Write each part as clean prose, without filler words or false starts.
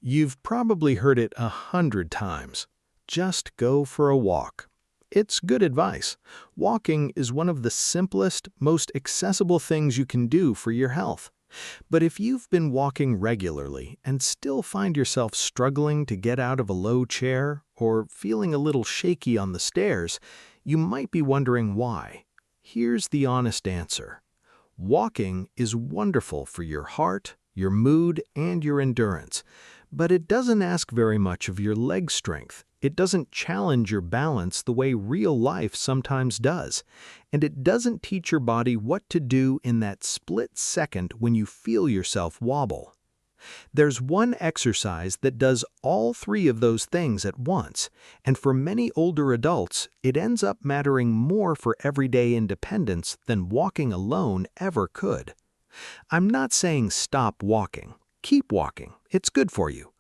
You've probably heard it 100 times. Just go for a walk. It's good advice. Walking is one of the simplest, most accessible things you can do for your health. But if you've been walking regularly and still find yourself struggling to get out of a low chair or feeling a little shaky on the stairs, you might be wondering why. Here's the honest answer. Walking is wonderful for your heart, your mood, and your endurance, but it doesn't ask very much of your leg strength. It doesn't challenge your balance the way real life sometimes does, and it doesn't teach your body what to do in that split second when you feel yourself wobble. There's one exercise that does all three of those things at once, and for many older adults, it ends up mattering more for everyday independence than walking alone ever could. I'm not saying stop walking. Keep walking. It's good for you.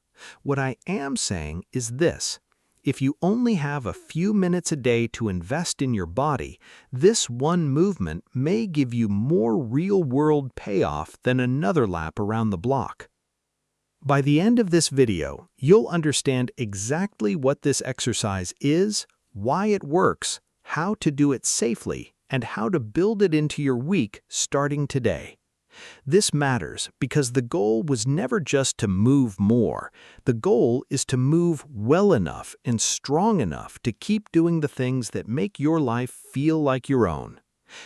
What I am saying is this. If you only have a few minutes a day to invest in your body, this one movement may give you more real-world payoff than another lap around the block. By the end of this video, you'll understand exactly what this exercise is, why it works, how to do it safely, and how to build it into your week starting today. This matters because the goal was never just to move more. The goal is to move well enough and strong enough to keep doing the things that make your life feel like your own.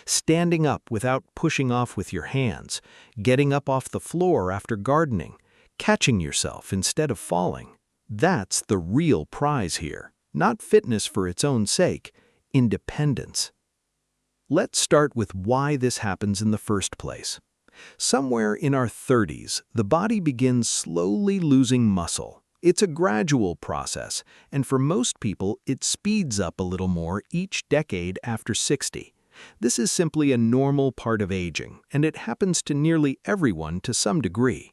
Standing up without pushing off with your hands, getting up off the floor after gardening, catching yourself instead of falling. That's the real prize here. Not fitness for its own sake, independence. Let's start with why this happens in the first place. Somewhere in our 30s, the body begins slowly losing muscle. It's a gradual process, and for most people, it speeds up a little more each decade after 60. This is simply a normal part of aging, and it happens to nearly everyone to some degree.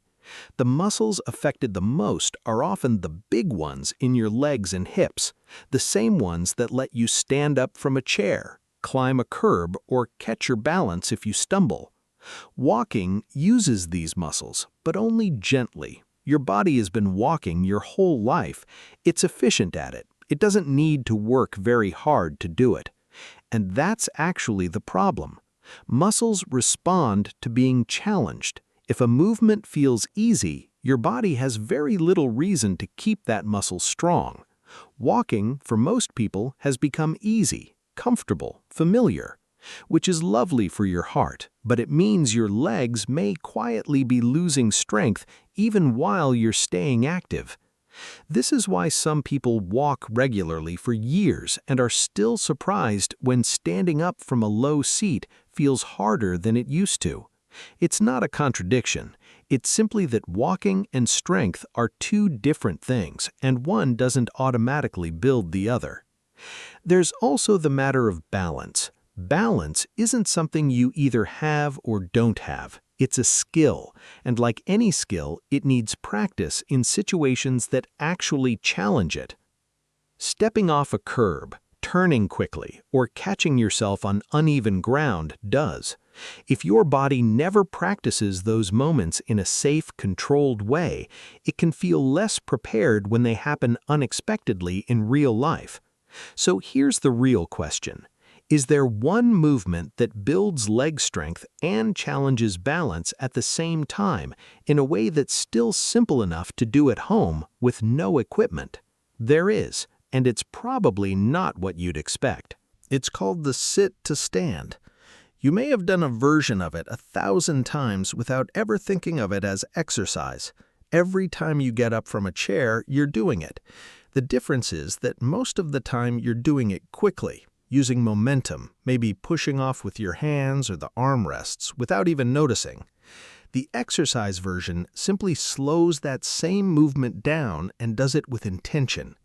The muscles affected the most are often the big ones in your legs and hips, the same ones that let you stand up from a chair, climb a curb, or catch your balance if you stumble. Walking uses these muscles, but only gently. Your body has been walking your whole life. It's efficient at it. It doesn't need to work very hard to do it. And that's actually the problem. Muscles respond to being challenged. If a movement feels easy, your body has very little reason to keep that muscle strong. Walking, for most people, has become easy, comfortable, familiar, which is lovely for your heart, but it means your legs may quietly be losing strength even while you're staying active. This is why some people walk regularly for years and are still surprised when standing up from a low seat feels harder than it used to. It's not a contradiction. It's simply that walking and strength are two different things, and one doesn't automatically build the other. There's also the matter of balance. Balance isn't something you either have or don't have. It's a skill, and like any skill, it needs practice in situations that actually challenge it. Stepping off a curb, turning quickly, or catching yourself on uneven ground does. If your body never practices those moments in a safe, controlled way, it can feel less prepared when they happen unexpectedly in real life. So here's the real question. Is there one movement that builds leg strength and challenges balance at the same time in a way that's still simple enough to do at home with no equipment? There is, and it's probably not what you'd expect. It's called the sit to stand. You may have done a version of it 1,000 times without ever thinking of it as exercise. Every time you get up from a chair, you're doing it. The difference is that most of the time you're doing it quickly, using momentum, maybe pushing off with your hands or the armrests without even noticing. The exercise version simply slows that same movement down and does it with intention.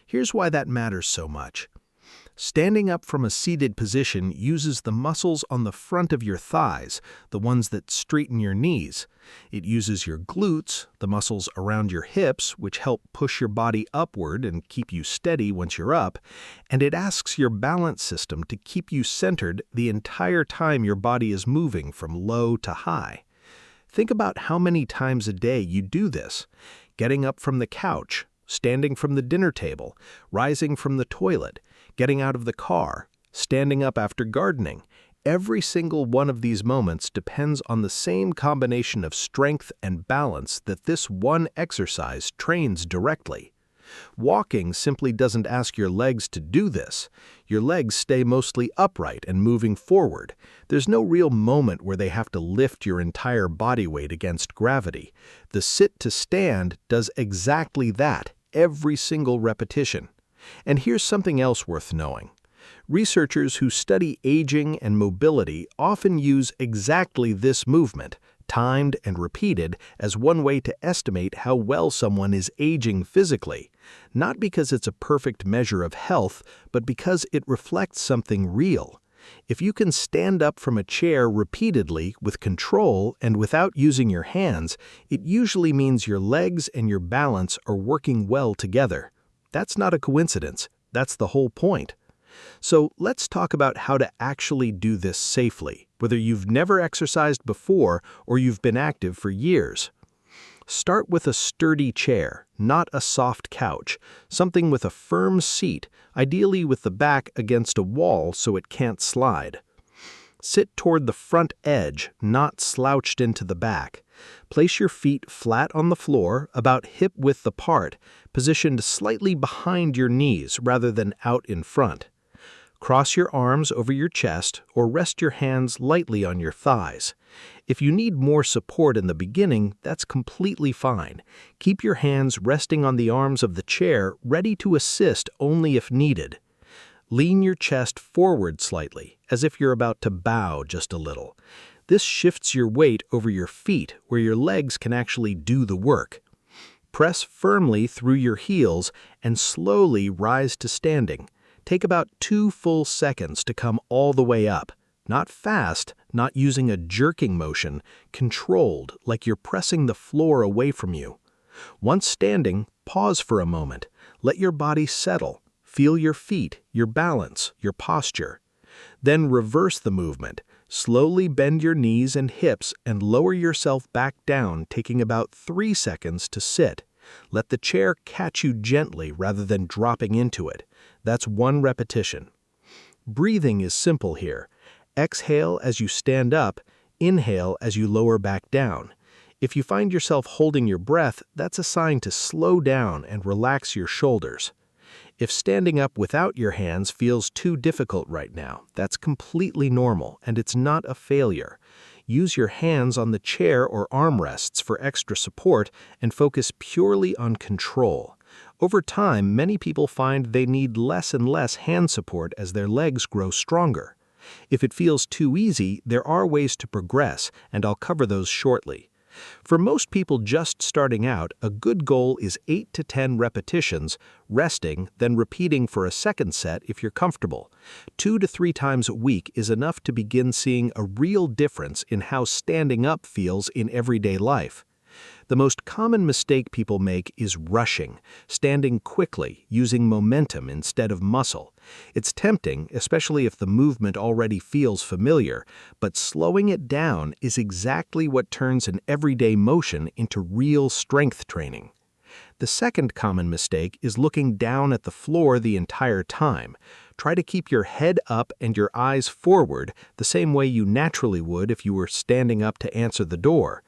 Here's why that matters so much. Standing up from a seated position uses the muscles on the front of your thighs, the ones that straighten your knees. It uses your glutes, the muscles around your hips, which help push your body upward and keep you steady once you're up, and it asks your balance system to keep you centered the entire time your body is moving from low to high. Think about how many times a day you do this. getting up from the couch, standing from the dinner table, rising from the toilet, getting out of the car, standing up after gardening. Every single one of these moments depends on the same combination of strength and balance that this one exercise trains directly. Walking simply doesn't ask your legs to do this. Your legs stay mostly upright and moving forward. There's no real moment where they have to lift your entire body weight against gravity. The sit to stand does exactly that every single repetition. And here's something else worth knowing. Researchers who study aging and mobility often use exactly this movement, timed and repeated, as one way to estimate how well someone is aging physically, not because it's a perfect measure of health, but because it reflects something real. If you can stand up from a chair repeatedly with control and without using your hands, it usually means your legs and your balance are working well together. That's not a coincidence. That's the whole point. So let's talk about how to actually do this safely, whether you've never exercised before or you've been active for years. Start with a sturdy chair, not a soft couch, something with a firm seat, ideally with the back against a wall so it can't slide. Sit toward the front edge, not slouched into the back. Place your feet flat on the floor, about hip-width apart, positioned slightly behind your knees rather than out in front. Cross your arms over your chest or rest your hands lightly on your thighs. If you need more support in the beginning, that's completely fine. Keep your hands resting on the arms of the chair, ready to assist only if needed. Lean your chest forward slightly, as if you're about to bow just a little. This shifts your weight over your feet, where your legs can actually do the work. Press firmly through your heels and slowly rise to standing. Take about 2 full seconds to come all the way up. Not fast, not using a jerking motion, controlled, like you're pressing the floor away from you. Once standing, pause for a moment. Let your body settle. Feel your feet, your balance, your posture. Then reverse the movement. Slowly bend your knees and hips and lower yourself back down, taking about 3 seconds to sit. Let the chair catch you gently rather than dropping into it. That's 1 repetition. Breathing is simple here. Exhale as you stand up, inhale as you lower back down. If you find yourself holding your breath, that's a sign to slow down and relax your shoulders. If standing up without your hands feels too difficult right now, that's completely normal and it's not a failure. Use your hands on the chair or armrests for extra support and focus purely on control. Over time, many people find they need less and less hand support as their legs grow stronger. If it feels too easy, there are ways to progress, and I'll cover those shortly. For most people just starting out, a good goal is 8 to 10 repetitions, resting, then repeating for a second set if you're comfortable. 2 to 3 times a week is enough to begin seeing a real difference in how standing up feels in everyday life. The most common mistake people make is rushing, standing quickly, using momentum instead of muscle. It's tempting, especially if the movement already feels familiar, but slowing it down is exactly what turns an everyday motion into real strength training. The second common mistake is looking down at the floor the entire time. Try to keep your head up and your eyes forward the same way you naturally would if you were standing up to answer the door.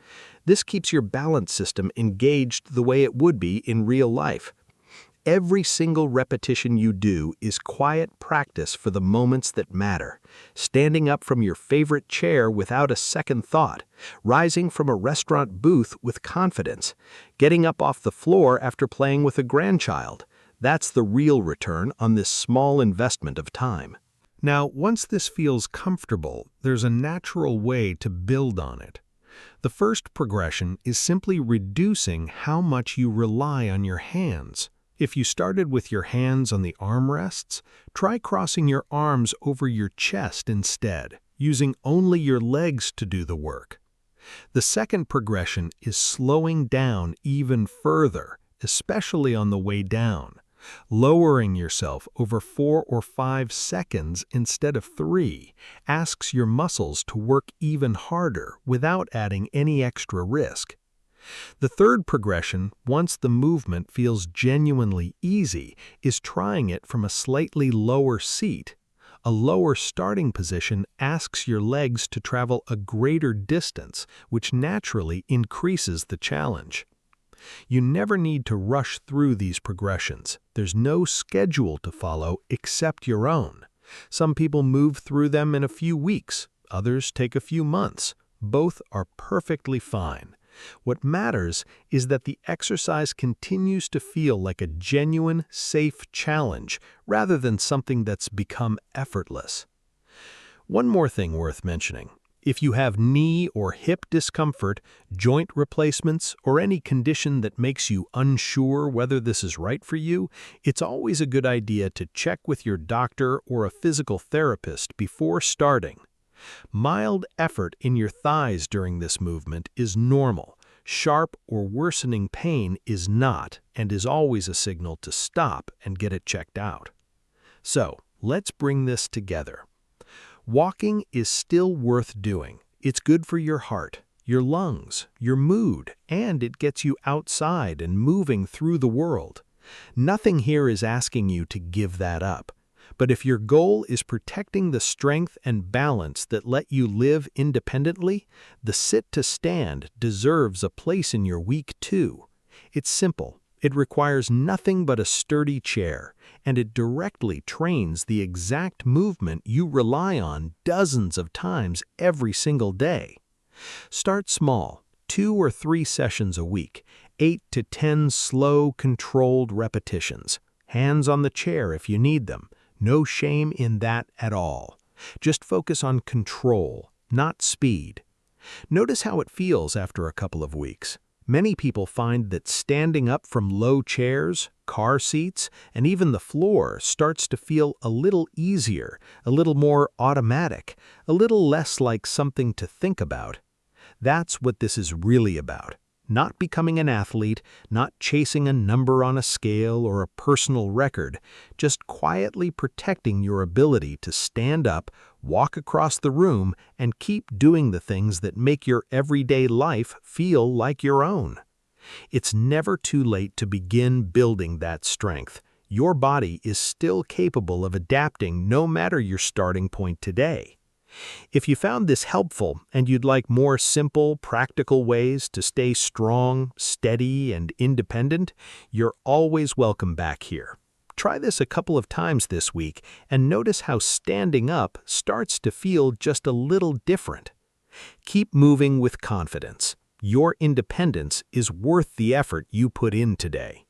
This keeps your balance system engaged the way it would be in real life. Every single repetition you do is quiet practice for the moments that matter. Standing up from your favorite chair without a second thought, rising from a restaurant booth with confidence, getting up off the floor after playing with a grandchild. That's the real return on this small investment of time. Now, once this feels comfortable, there's a natural way to build on it. The first progression is simply reducing how much you rely on your hands. If you started with your hands on the armrests, try crossing your arms over your chest instead, using only your legs to do the work. The second progression is slowing down even further, especially on the way down. Lowering yourself over 4 or 5 seconds instead of 3 asks your muscles to work even harder without adding any extra risk. The third progression, once the movement feels genuinely easy, is trying it from a slightly lower seat. A lower starting position asks your legs to travel a greater distance, which naturally increases the challenge. You never need to rush through these progressions. There's no schedule to follow except your own. Some people move through them in a few weeks, others take a few months. Both are perfectly fine. What matters is that the exercise continues to feel like a genuine, safe challenge rather than something that's become effortless. One more thing worth mentioning. If you have knee or hip discomfort, joint replacements, or any condition that makes you unsure whether this is right for you, it's always a good idea to check with your doctor or a physical therapist before starting. Mild effort in your thighs during this movement is normal. Sharp or worsening pain is not, and is always a signal to stop and get it checked out. So, let's bring this together. Walking is still worth doing. It's good for your heart, your lungs, your mood, and it gets you outside and moving through the world. Nothing here is asking you to give that up. But if your goal is protecting the strength and balance that let you live independently, the sit-to-stand deserves a place in your week too. It's simple. It requires nothing but a sturdy chair, and it directly trains the exact movement you rely on dozens of times every single day. Start small, 2 or 3 sessions a week, 8 to 10 slow, controlled repetitions. Hands on the chair if you need them. No shame in that at all. Just focus on control, not speed. Notice how it feels after a couple of weeks. Many people find that standing up from low chairs, car seats, and even the floor starts to feel a little easier, a little more automatic, a little less like something to think about. That's what this is really about. Not becoming an athlete, not chasing a number on a scale or a personal record, just quietly protecting your ability to stand up, walk across the room, and keep doing the things that make your everyday life feel like your own. It's never too late to begin building that strength. Your body is still capable of adapting no matter your starting point today. If you found this helpful and you'd like more simple, practical ways to stay strong, steady, and independent, you're always welcome back here. Try this a couple of times this week and notice how standing up starts to feel just a little different. Keep moving with confidence. Your independence is worth the effort you put in today.